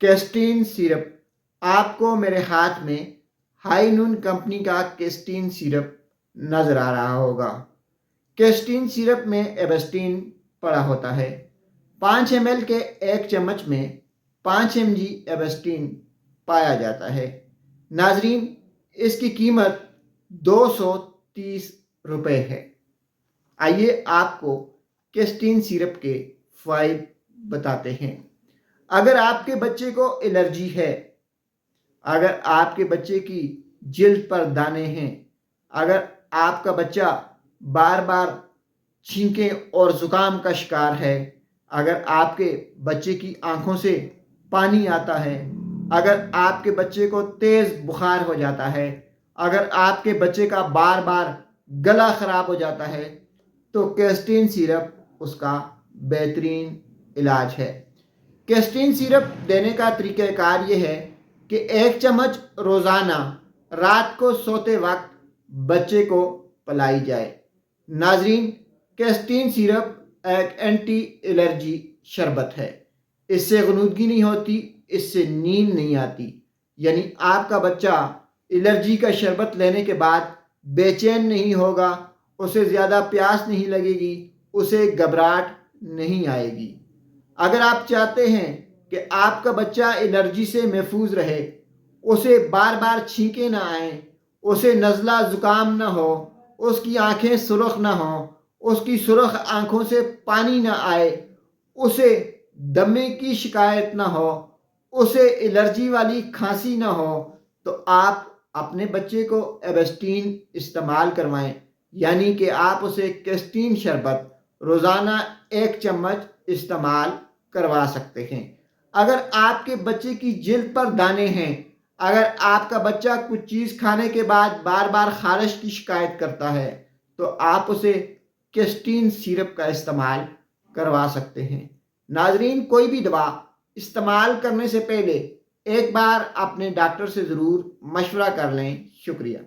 कैस्टीन syrup. आपको मेरे हाथ में हाई नून कंपनी का कैस्टीन सिरप नज़र आ रहा होगा। कैस्टीन सिरप में एबस्टीन पड़ा होता है। 5 ml के एक चम्मच में 5 mg एबस्टीन पाया जाता है। नाजरीन, इसकी कीमत 230 रुपये है। आइए आपको कैस्टीन सिरप के फ़ायदे बताते हैं। अगर आपके बच्चे को एलर्जी है, अगर आपके बच्चे की जिल्द पर दाने हैं, अगर आपका बच्चा बार बार छींके और ज़ुकाम का शिकार है, अगर आपके बच्चे की आंखों से पानी आता है, अगर आपके बच्चे को तेज़ बुखार हो जाता है, अगर आपके बच्चे का बार बार गला ख़राब हो जाता है, तो कैस्टीन सिरप उसका बेहतरीन इलाज है। कैस्टीन सिरप देने का तरीक़ाकार ये है कि 1 चम्मच रोज़ाना रात को सोते वक्त बच्चे को पिलाई जाए। नाजरीन, कैस्टीन सिरप एक एंटी एलर्जी शरबत है। इससे गनुदगी नहीं होती, इससे नींद नहीं आती। यानी आपका बच्चा एलर्जी का शरबत लेने के बाद बेचैन नहीं होगा, उसे ज़्यादा प्यास नहीं लगेगी, उसे घबराहट नहीं आएगी। अगर आप चाहते हैं कि आपका बच्चा एलर्जी से महफूज रहे, उसे बार बार छींके ना आए, उसे नज़ला ज़ुकाम ना हो, उसकी आंखें सुर्ख ना हो, उसकी सुर्ख आंखों से पानी ना आए, उसे दमे की शिकायत ना हो, उसे एलर्जी वाली खांसी ना हो, तो आप अपने बच्चे को एबस्टीन इस्तेमाल करवाएं। यानी कि आप उसे कैस्टीन शरबत रोज़ाना 1 चम्मच इस्तेमाल करवा सकते हैं। अगर आपके बच्चे की जिल्द पर दाने हैं, अगर आपका बच्चा कुछ चीज़ खाने के बाद बार बार खारिश की शिकायत करता है, तो आप उसे कैस्टीन सिरप का इस्तेमाल करवा सकते हैं। नाजरीन, कोई भी दवा इस्तेमाल करने से पहले एक बार अपने डॉक्टर से ज़रूर मशवरा कर लें। शुक्रिया।